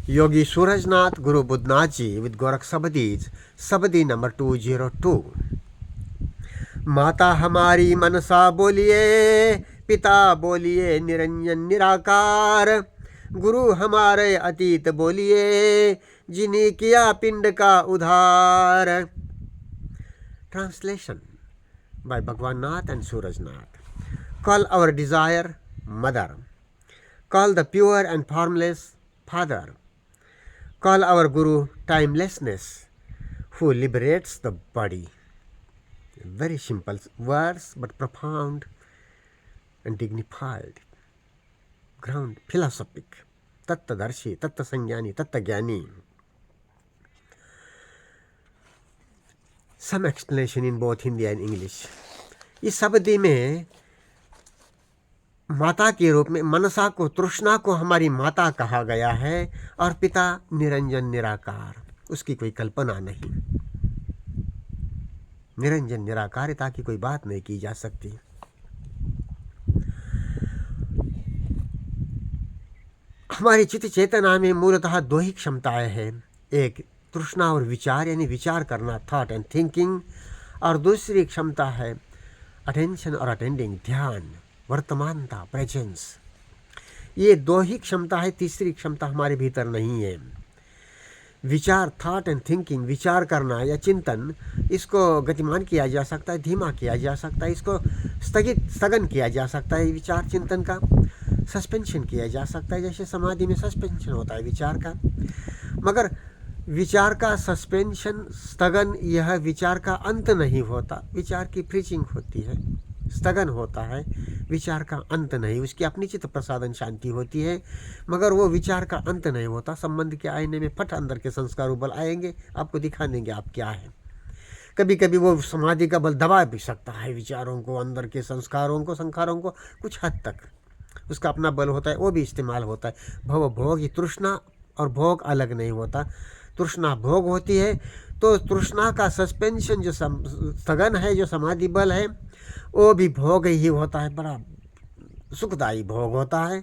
Yogi Surajnath Guru Budnaji with Gorakh Sabadi's Sabadi number 202. mātā hamārī manasā boliye, pitā boliye nirañjana nirākāra, gurū hamārai Atīta boliye, jini kiyā piṇḍa udhārã. Translation by Bhagwan Nath and Surajnath. Call our desire mother. Call the pure and formless father. Call our guru timelessness, who liberates the body. Very simple words, but profound and dignified. Ground, philosophic. Tattadarshi, tattasangyani, tattagyani. Some explanation in both Hindi and English. इस शब्दी में माता के रूप में मनसा को, तृष्णा को हमारी माता कहा गया है, और पिता निरंजन निराकार, उसकी कोई कल्पना नहीं। निरंजन निराकारिता की कोई बात नहीं की जा सकती। हमारी चित्त चेतना में मूलतः दो ही क्षमताएं हैं, एक तृष्णा और विचार यानी विचार करना, थॉट एंड थिंकिंग, और दूसरी क्षमता है अटेंशन और अटेंडिंग, ध्यान, वर्तमानता, प्रेजेंस। ये दो ही क्षमता है, तीसरी क्षमता हमारे भीतर नहीं है। विचार, थॉट एंड थिंकिंग, विचार करना या चिंतन, इसको गतिमान किया जा सकता है, धीमा किया जा सकता है, इसको स्थगन किया जा सकता है, विचार चिंतन का सस्पेंशन किया जा सकता है, जैसे समाधि में सस्पेंशन होता है विचार का। मगर विचार का सस्पेंशन, स्थगन, यह विचार का अंत नहीं होता। विचार की फ्रीजिंग होती है, स्थगन होता है, विचार का अंत नहीं। उसकी अपनी चित्त प्रसादन शांति होती है, मगर वो विचार का अंत नहीं होता। संबंध के आईने में फट अंदर के संस्कार बल आएंगे, आपको दिखा देंगे आप क्या है। कभी कभी वो समाधि का बल दबा भी सकता है विचारों को, अंदर के संस्कारों को, संखारों को, कुछ हद तक उसका अपना बल होता है, वो भी इस्तेमाल होता है। भव भोग, ये तृष्णा और भोग अलग नहीं होता। तृष्णा भोग होती है, तो तृष्णा का सस्पेंशन जो स्थगन है, जो समाधि बल है, वो भी भोग ही होता है। बड़ा सुखदायी भोग होता है,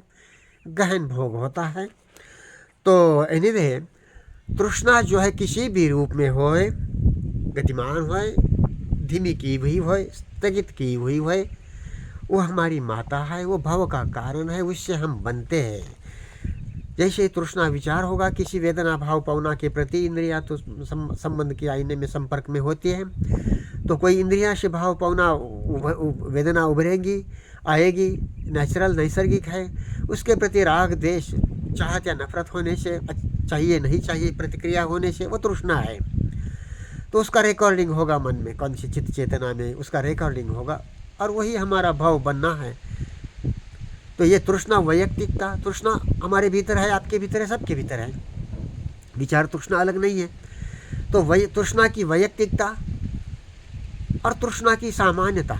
गहन भोग होता है। तो एनीवे, तृष्णा जो है किसी भी रूप में होए, गतिमान होए, धीमी की हुई होए, स्थगित की हुई होए, वो हमारी माता है, वो भव का कारण है, उससे हम बनते हैं। जैसे तृष्णा विचार होगा किसी वेदना भाव पवना के प्रति, इंद्रिया तो संबंध के आईने में संपर्क में होती है, तो कोई इंद्रिया से भाव पवना वेदना उभरेगी, आएगी, नेचुरल, नैसर्गिक है। उसके प्रति राग, द्वेष, चाहत या नफरत होने से, चाहिए नहीं चाहिए प्रतिक्रिया होने से, वो तृष्णा है। तो उसका रिकॉर्डिंग होगा मन में, कौन सी चित्त चेतना में उसका रिकॉर्डिंग होगा, और वही हमारा भाव बनना है। तो ये तृष्णा वैयक्तिकता, तृष्णा हमारे भीतर है, आपके भीतर है, सबके भीतर है। विचार तृष्णा अलग नहीं है। तो तृष्णा की वैयक्तिकता और तृष्णा की सामान्यता।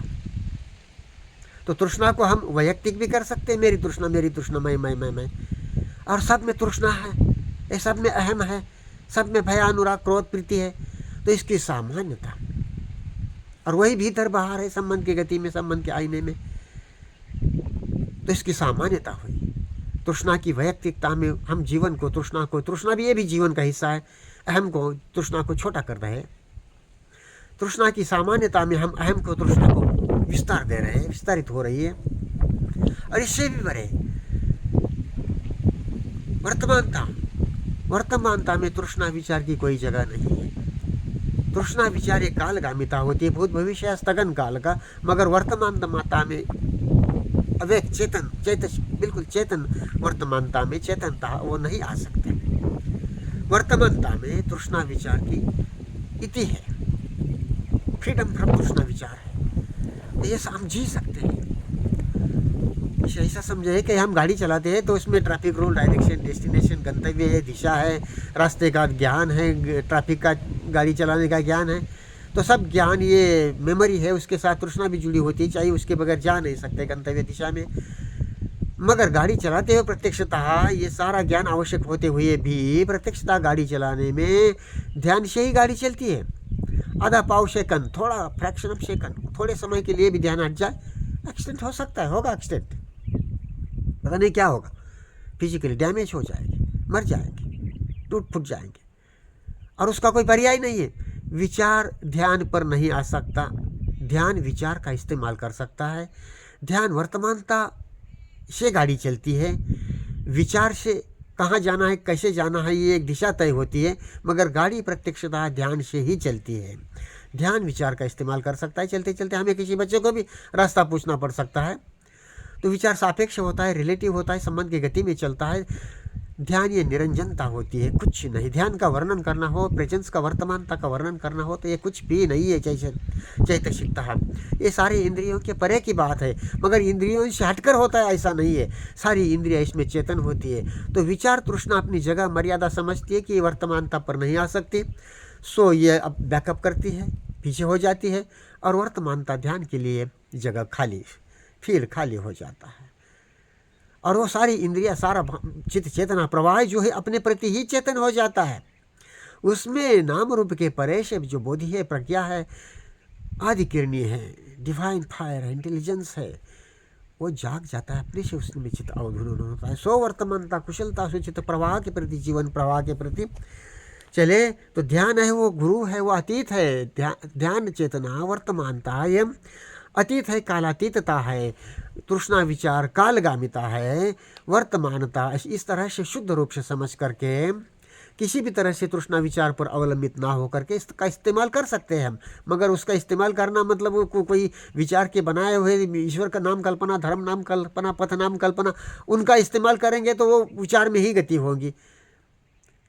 तो तृष्णा को हम वैयक्तिक भी कर सकते हैं, मेरी तृष्णा, मैं, और सब में तृष्णा है, ये सब में अहम है, सब में भय, अनुराग, क्रोध, प्रीति है। तो इसकी सामान्यता, और वही भीतर बाहर है, संबंध की गति में, संबंध के आईने में। तो इसकी सामान्यता हुई। तृष्णा की वैयक्तिकता में हम जीवन को, तृष्णा को, तृष्णा भी ये भी जीवन का हिस्सा है, अहम को, तृष्णा को छोटा कर रहे हैं। तृष्णा की सामान्यता में हम अहम को, तृष्णा को विस्तार दे रहे हैं, विस्तारित हो रही है। और इससे भी बड़े वर्तमानता में तृष्णा विचार की कोई जगह नहीं है। तृष्णा विचार एक कालगामिता होती है, भूत भविष्य स्थगन काल का, मगर वर्तमानता में अवेक चेतन, बिल्कुल चेतन वर्तमानता में चेतनता वो नहीं आ सकते। वर्तमानता में तृष्णा विचार की इति है, फ्रीडम फ्रॉम तृष्णा विचार है। ये हम जी सकते हैं। ऐसा समझे कि हम गाड़ी चलाते हैं तो उसमें ट्रैफिक रूल, डायरेक्शन, डेस्टिनेशन, गंतव्य है, दिशा है, रास्ते का ज्ञान है, ट्रैफिक का, गाड़ी चलाने का ज्ञान है। तो सब ज्ञान, ये मेमोरी है, उसके साथ तृष्णा भी जुड़ी होती है, चाहिए उसके बगैर जा नहीं सकते गंतव्य दिशा में। मगर गाड़ी चलाते हुए प्रत्यक्षतः ये सारा ज्ञान आवश्यक होते हुए भी प्रत्यक्षतः गाड़ी चलाने में ध्यान से ही गाड़ी चलती है। आधा पाव सेकंड, थोड़ा फ्रैक्शन ऑफ सेकंड, थोड़े समय के लिए भी ध्यान हट जाए, एक्सीडेंट हो सकता है, होगा एक्सीडेंट, पता नहीं क्या होगा, फिजिकली डैमेज हो जाएगी, मर जाएगी। टूट फूट जाएंगे। और उसका कोई पर्याय नहीं है। विचार ध्यान पर नहीं आ सकता, ध्यान विचार का इस्तेमाल कर सकता है। ध्यान वर्तमानता से गाड़ी चलती है, विचार से कहाँ जाना है कैसे जाना है ये एक दिशा तय होती है, मगर गाड़ी प्रत्यक्षतः ध्यान से ही चलती है। ध्यान विचार का इस्तेमाल कर सकता है। चलते चलते हमें किसी बच्चे को भी रास्ता पूछना पड़ सकता है। तो विचार सापेक्ष होता है, रिलेटिव होता है, संबंध की गति में चलता है। ध्यान ये निरंजनता होती है, कुछ नहीं। ध्यान का वर्णन करना हो, प्रेजेंस का वर्तमानता का वर्णन करना हो तो ये कुछ भी नहीं है। चैतसिकता ये सारी इंद्रियों के परे की बात है, मगर इंद्रियों से हटकर होता है ऐसा नहीं है। सारी इंद्रियां इसमें चेतन होती है। तो विचार तृष्णा अपनी जगह मर्यादा समझती है कि ये वर्तमानता पर नहीं आ सकती, सो ये अब बैकअप करती है, पीछे हो जाती है, और वर्तमानता ध्यान के लिए जगह खाली, फील्ड खाली हो जाता है। और वो सारी इंद्रिया, सारा चित्त चेतना प्रवाह जो है अपने प्रति ही चेतन हो जाता है। उसमें नाम रूप के परे से जो बोधि है, प्रज्ञा है, आदि किरणी है, डिवाइन फायर है, इंटेलिजेंस है, वो जाग जाता है अपने से। उसमें चित्त अवधून होता है। सो वर्तमानता कुशलता से चित्त प्रवाह के प्रति, जीवन प्रवाह के प्रति चले। तो ध्यान है वो गुरु है, वो अतीत है। ध्यान चेतना वर्तमानता ये अतीत है, कालातीतता है, तृष्णा विचार कालगामिता है, वर्तमानता। इस तरह से शुद्ध रूप से समझ करके किसी भी तरह से तृष्णा विचार पर अवलंबित ना हो करके इसका इस्तेमाल कर सकते हैं हम। मगर उसका इस्तेमाल करना मतलब कोई विचार के बनाए हुए ईश्वर का नाम कल्पना, धर्म नाम कल्पना, पथ नाम कल्पना, उनका इस्तेमाल करेंगे तो वो विचार में ही गति होगी,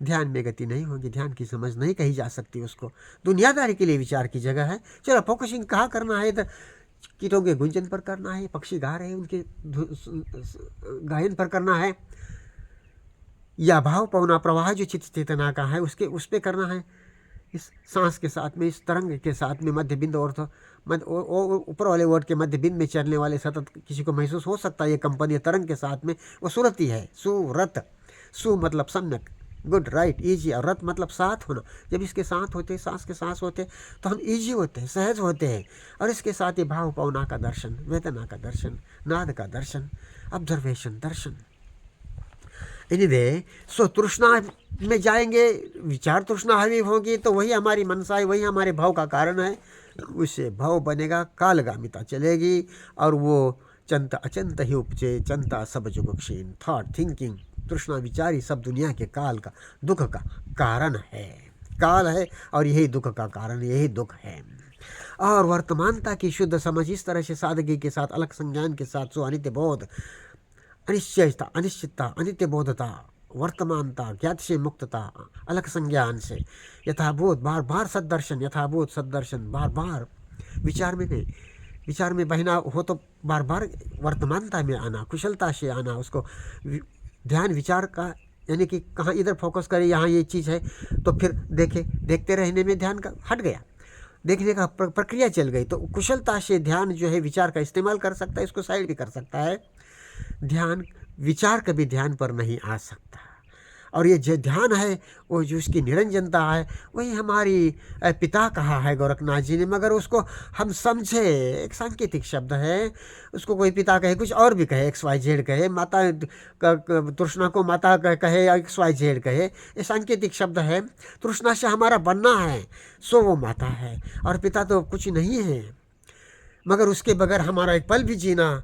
ध्यान में गति नहीं होगी। ध्यान की समझ नहीं कही जा सकती उसको। दुनियादारी के लिए विचार की जगह है। चलो फोकसिंग कहाँ करना है, तो कीटों के गुंजन पर करना है, पक्षी गा रहे हैं उनके गायन पर करना है, या भाव पवना प्रवाह जो चित्त चेतना का है उसके उस पर करना है। इस सांस के साथ में, इस तरंग के साथ में मध्य बिंदु और ऊपर वाले वर्ड के मध्य बिंदु में चलने वाले सतत किसी को महसूस हो सकता है ये कंपन तरंग के साथ में वो सुरती है। सुरत, सु मतलब सम्यक, गुड, राइट, ईजी, और रत मतलब साथ होना। जब इसके साथ होते, सांस के सांस होते तो हम ईजी होते हैं, सहज होते हैं। और इसके साथ ही भाव पवना का दर्शन, वेदना का दर्शन, नाद का दर्शन, ऑब्जर्वेशन, दर्शन। एनीवे, सो तृष्णा में जाएंगे, विचार तृष्णा हावी होगी तो वही हमारी मनसा है, वही हमारे भाव का कारण है। उससे भाव बनेगा, कालगामिता चलेगी, और वो चंता अचंताहि उपजे, चंता सब जुग क्षीण। थॉट, थिंकिंग, तृष्णा विचारी सब दुनिया के काल का, दुख का कारण है। काल है और यही दुख का कारण, यही दुख है। और वर्तमानता की शुद्ध समझ इस तरह से सादगी के साथ, अलग संज्ञान के साथ, सो अनित्य बोध, अनिश्चयता, अनिश्चितता, अनित्य बोधता, वर्तमानता, ज्ञात से मुक्तता, अलग संज्ञान से, यथाभूत बार बार सदर्शन, यथाभूत सदर्शन, बार बार विचार में नहीं, विचार में बहना हो तो बार बार वर्तमानता में आना, कुशलता से आना। उसको ध्यान विचार का यानी कि कहाँ इधर फोकस करें, यहाँ ये चीज़ है तो फिर देखते रहने में ध्यान का हट गया, देखने का प्रक्रिया चल गई। तो कुशलता से ध्यान जो है विचार का इस्तेमाल कर सकता है, इसको साइड भी कर सकता है। ध्यान विचार कभी ध्यान पर नहीं आ सकता। और ये जो ध्यान है वो जो उसकी निरंजनता है वही हमारी पिता कहा है गोरखनाथ जी ने, मगर उसको हम समझे एक सांकेतिक शब्द है। उसको कोई पिता कहे, कुछ और भी कहे, XYZ कहे, माता तृष्णा को माता कहे या XYZ कहे, ये सांकेतिक शब्द है। तृष्णा से हमारा बनना है, सो वो माता है, और पिता तो कुछ नहीं है। मगर उसके बगैर हमारा एक पल भी जीना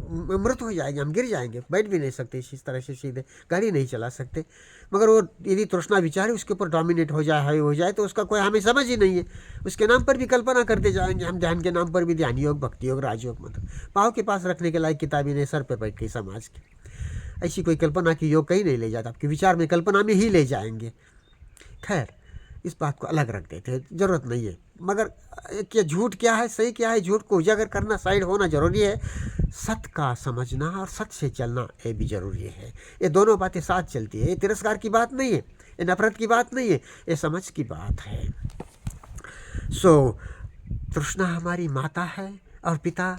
मृत हो जाएंगे, हम गिर जाएंगे, बैठ भी नहीं सकते इस तरह से, सीधे गाड़ी नहीं चला सकते। मगर वो यदि तृष्णा विचार है उसके ऊपर डोमिनेट हो जाए, हावी हो जाए, तो उसका कोई हमें समझ ही नहीं है। उसके नाम पर भी कल्पना करते जाएंगे हम, ध्यान के नाम पर भी ध्यान योग, भक्ति योग, राजयोग, मतलब पाँव के पास रखने के लायक किताबी नहीं, सर पे बैठ गई समाज की। ऐसी कोई कल्पना की योग कहीं नहीं ले जाता, आपके विचार में कल्पना में ही ले जाएंगे। खैर, इस बात को अलग रख देते हैं, ज़रूरत नहीं है। मगर क्या झूठ क्या है, सही क्या है, झूठ को उजागर करना, साइड होना जरूरी है। सत्य का समझना और सत्य से चलना ये भी जरूरी है। ये दोनों बातें साथ चलती है। ये तिरस्कार की बात नहीं है, ये नफरत की बात नहीं है, ये समझ की बात है। सो तृष्णा हमारी माता है और पिता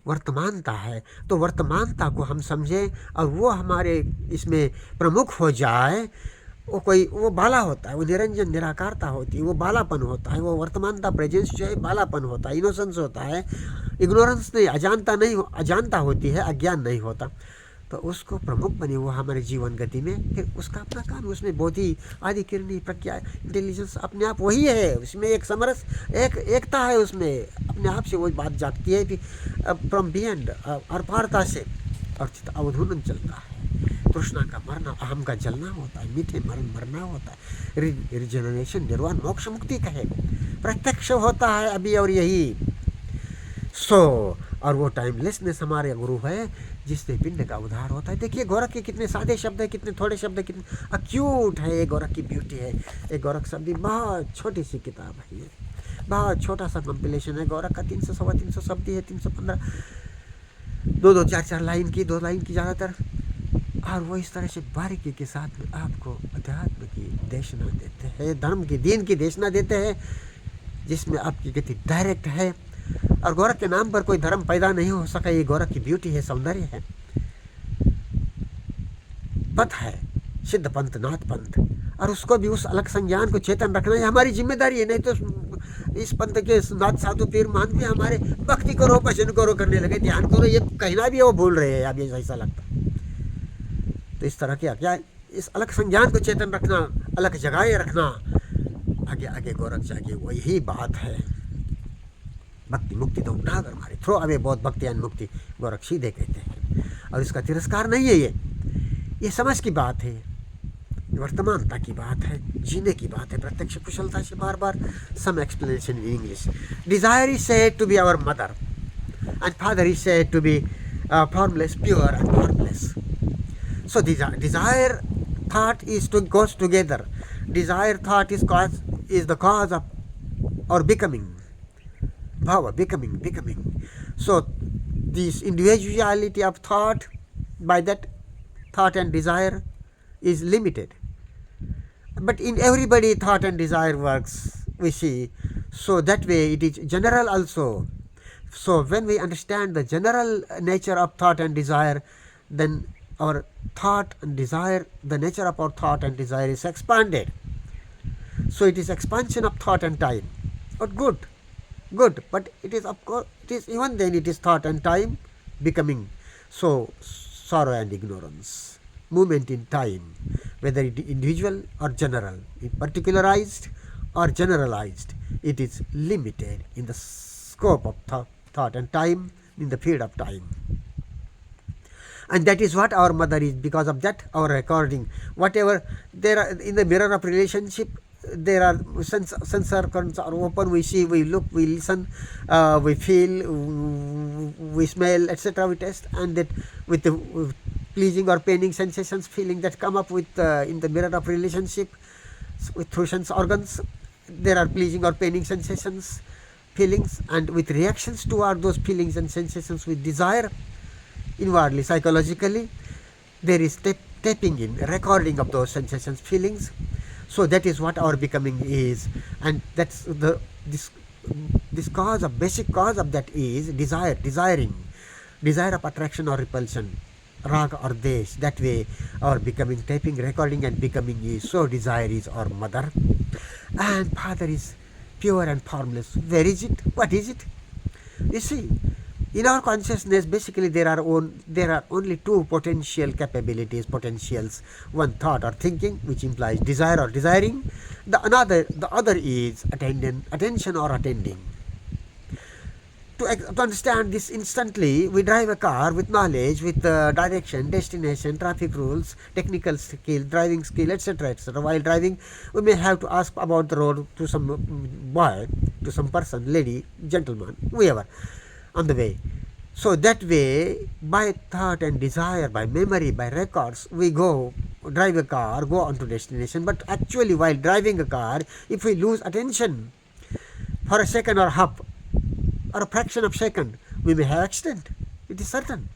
वर्तमानता है। तो वर्तमानता को हम समझें और वो हमारे इसमें प्रमुख हो जाए। वो बाला होता है, वो निरंजन निराकारता होती है, वो बालापन होता है, वो वर्तमानता प्रेजेंस जो है बालापन होता है, इनोसेंस होता है, इग्नोरेंस नहीं, अजानता नहीं, अजानता होती है, अज्ञान नहीं होता। तो उसको प्रमुख बने वो हमारे जीवन गति में, फिर उसका अपना काम, उसमें बोधि आदि किरणी प्रज्ञा इंटेलिजेंस अपने आप वही है, उसमें एक समरस एकता है, उसमें अपने आप से वो बात जागती है कि फ्रॉम बियॉन्ड, अपारता से, और चित्त अवधूलन चलता है। तृष्णा का मरना, अहम का जलना होता है, मीठे मरना होता है, रिजनरेशन निर्वाण मोक्ष मुक्ति कहे प्रत्यक्ष होता है अभी, और यही और वो टाइमलेसनेस हमारे गुरु है जिससे पिंड का उद्धार होता है। देखिए गोरख के कितने सादे शब्द है, कितने थोड़े शब्द है, कितने अक्यूट है, ये गोरख की ब्यूटी है। एक गोरख शब्दी बहुत छोटी सी किताब है, ये बहुत छोटा सा कंपिलेशन है। गोरख का 300 सवा 300 शब्द है, 315 दो 4 लाइन की, 2 लाइन की ज़्यादातर, और वो इस तरह से बारीकी के साथ में आपको अध्यात्म की देशना देते हैं, धर्म की, दीन की देशना देते हैं, जिसमें आपकी गति डायरेक्ट है। और गोरख के नाम पर कोई धर्म पैदा नहीं हो सका, ये गोरख की ब्यूटी है, सौंदर्य है। पथ है सिद्ध पंथ, नाथ पंथ, और उसको भी उस अलग संज्ञान को चेतन रखना है हमारी जिम्मेदारी है। नहीं तो इस पंथ के नाथ साधु पीर मान भी हमारे भक्ति करो, भजन करो करने लगे, ध्यान करो, ये कहना भी वो भूल रहे हैं, अब ये ऐसा लगता। तो इस तरह के क्या, इस अलग संज्ञान को चेतन रखना, अलग जगह रखना, आगे आगे गोरख जागे, वो यही बात है। भक्ति मुक्ति तो उठाकर हमारे थ्रो अवे बहुत भक्ति एंड मुक्ति, गोरख सीधे कहते हैं। और इसका तिरस्कार नहीं है, ये समझ की बात है, वर्तमानता की बात है, जीने की बात है, प्रत्यक्ष कुशलता से। बार बार some explanation in English. Desire is said to be our mother and father is said to be formless, pure and formless. So desire thought goes together. Desire thought is the cause of our becoming. Bhava, becoming. So this individuality of thought, by that thought and desire is limited. But in everybody thought and desire works, we see. So that way it is general also. So when we understand the general nature of thought and desire, then our thought and desire, the nature of our thought and desire is expanded. So it is expansion of thought and time. But good, but it is, of course, it is even then it is thought and time becoming. So sorrow and ignorance, movement in time, whether it is individual or general, particularized or generalized, it is limited in the scope of thought and time, in the period of time. And that is what our mother is. Because of that, our recording, whatever there are in the mirror of relationship, there are sense organs are open, we see, we look, we listen, we feel, we smell, etc. We taste, and that with the pleasing or paining sensations, feeling that come up with in the mirror of relationship with through sense organs, there are pleasing or paining sensations, feelings, and with reactions toward those feelings and sensations with desire, inwardly, psychologically, there is tapping in, recording of those sensations, feelings. So that is what our becoming is, and that's this cause of, basic cause of that is desire of attraction or repulsion, raga or desh. That way our becoming, tapping, recording and becoming is. So desire is our mother, and father is pure and formless. Where is it? What is it? You see, in our consciousness, basically there are only two potentials. One, thought or thinking, which implies desire or desiring. The other is attention or attending. To understand this instantly, we drive a car with knowledge, with direction, destination, traffic rules, technical skill, driving skill, etc., etc. While driving, we may have to ask about the road to some boy, to some person, lady, gentleman, whoever, on the way. So that way, by thought and desire, by memory, by records, we drive a car, go on to destination. But actually, while driving a car, if we lose attention for a second or half, or a fraction of a second, we may have accident. It is certain.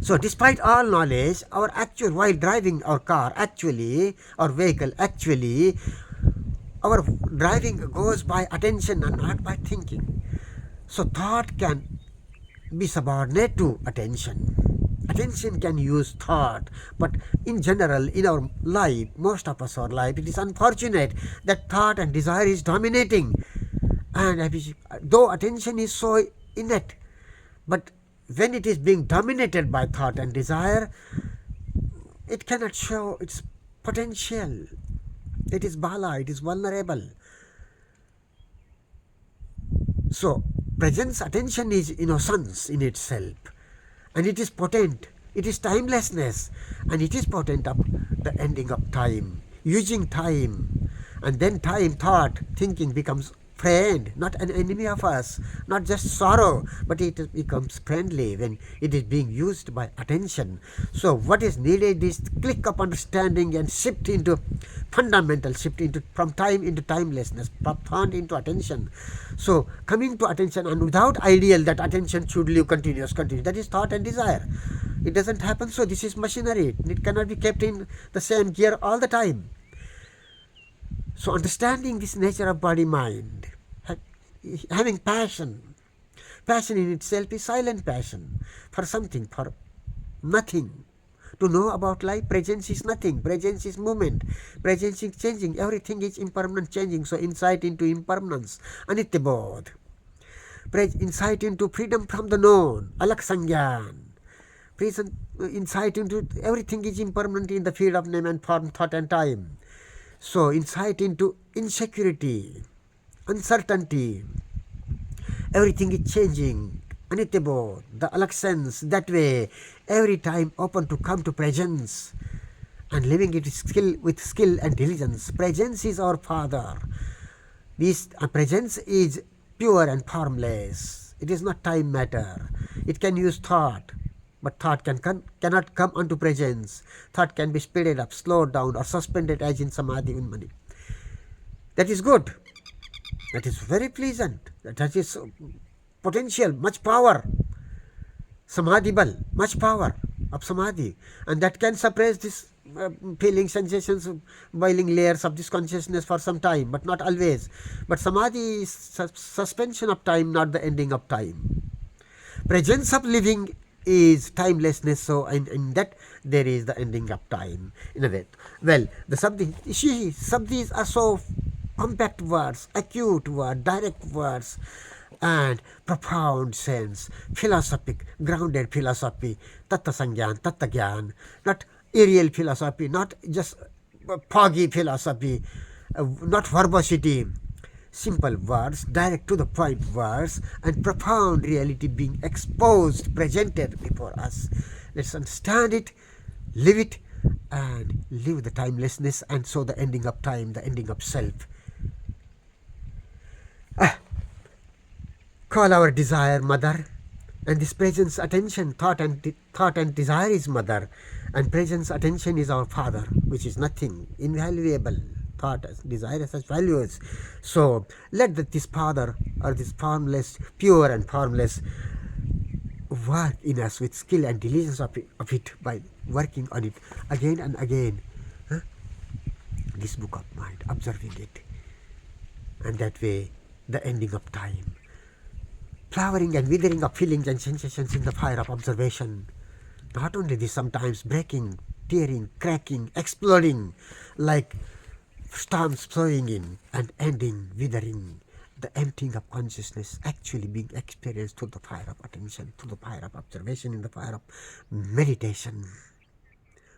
So despite all knowledge, while driving our car, our vehicle, our driving goes by attention and not by thinking. So thought can be subordinate to attention. Attention can use thought, but in general, in our life, most of us, our life, it is unfortunate that thought and desire is dominating. And though attention is so innate, but when it is being dominated by thought and desire, it cannot show its potential. It is bala, it is vulnerable. So, presence attention is innocence in itself, and it is potent, it is timelessness, and it is potent of the ending of time, using time, and then time, thought, thinking becomes friend, not an enemy of us, not just sorrow, but it becomes friendly when it is being used by attention. So what is needed is click of understanding and shift into fundamental shift into from time into timelessness, from thought into attention. So coming to attention, and without ideal that attention should live continuous, that is thought and desire. It doesn't happen. So this is machinery. It cannot be kept in the same gear all the time. So understanding this nature of body-mind, having passion in itself is silent passion for something, for nothing. To know about life, presence is nothing, presence is movement, presence is changing, everything is impermanent, changing. So insight into impermanence, anitya bodh, insight into freedom from the known, alak sangyan, insight into everything is impermanent in the field of name and form, thought and time. So insight into insecurity, uncertainty, everything is changing, anitya bodh, the alak sense, that way, every time open to come to presence and living it with skill and diligence. Presence is our Father. This presence is pure and formless. It is not time matter. It can use thought, but thought cannot come unto presence. Thought can be speeded up, slowed down, or suspended as in samadhi unmani. That is good. That is very pleasant. That is potential, much power. Samadhi bal, much power of samadhi. And that can suppress this feeling, sensations, boiling layers of this consciousness for some time, but not always. But samadhi is suspension of time, not the ending of time. Presence of living is timelessness, so in that there is the ending of time in a way. Well, the sabdis are so compact words, acute words, direct words, and profound sense, philosophic, grounded philosophy, tatta sangyan, tatta gyan, not aerial philosophy, not just foggy philosophy, not verbosity. Simple words, direct to the point words, and profound reality being exposed, presented before us. Let's understand it, live it, and live the timelessness, and so the ending of time, the ending of self. Call our desire mother, and this presence attention, thought and desire is mother, and presence attention is our father, which is nothing, invaluable. Thought, desire has such values. So let this father, or this formless, pure and formless, work in us with skill and diligence of it by working on it again and again. This book of mind, observing it, and that way the ending of time, flowering and withering of feelings and sensations in the fire of observation. Not only this, sometimes breaking, tearing, cracking, exploding like storms flowing in, and ending, withering, the emptying of consciousness actually being experienced through the fire of attention, through the fire of observation, in the fire of meditation,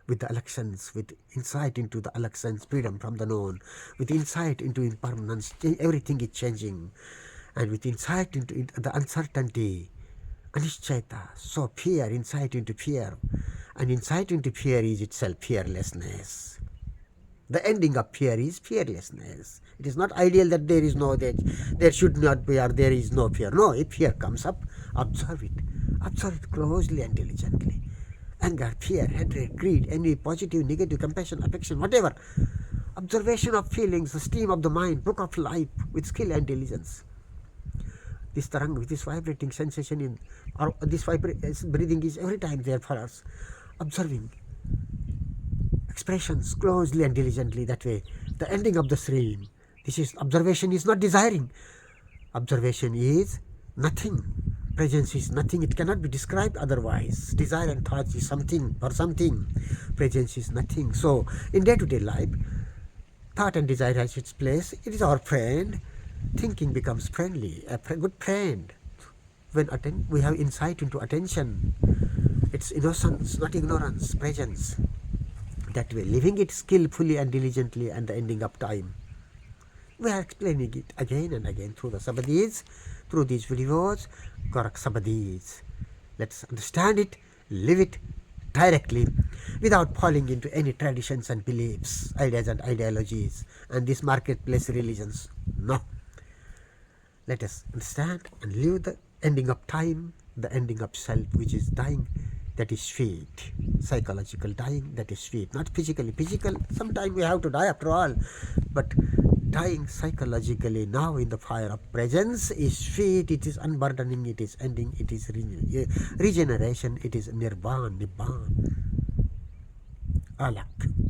with the elections, with insight into the elections, freedom from the known, with insight into impermanence, everything is changing, and with insight into the uncertainty, aniccaita, so fear, insight into fear, and insight into fear is itself fearlessness. The ending of fear is fearlessness. It is not ideal that there is no, there should not be, or there is no fear. No, if fear comes up, observe it closely and diligently. Anger, fear, hatred, greed, envy, positive, negative, compassion, affection, whatever. Observation of feelings, the stream of the mind, book of life, with skill and diligence. This tarang, with this vibrating sensation in, or this breathing is every time there for us. Observing expressions closely and diligently, that way the ending of the stream. This is observation, is not desiring. Observation is nothing. Presence is nothing. It cannot be described otherwise. Desire and thought is something or something. Presence is nothing. So in day-to-day life, thought and desire has its place. It is our friend. Thinking becomes friendly, a good friend, when we have insight into attention, it's innocence, not ignorance, presence. That way, living it skillfully and diligently, and the ending of time. We are explaining it again and again through the Sabadis, through these videos, Gorakh Sabadis. Let's understand it, live it directly, without falling into any traditions and beliefs, ideas and ideologies, and these marketplace religions. No. Let us understand and live the ending of time, the ending of self, which is dying, that is sweet. Psychological dying, that is sweet. Not physically. Physical, sometime we have to die after all. But dying psychologically now in the fire of presence is sweet, it is unburdening, it is ending, it is regeneration, it is nirvana, nibbana. Alak.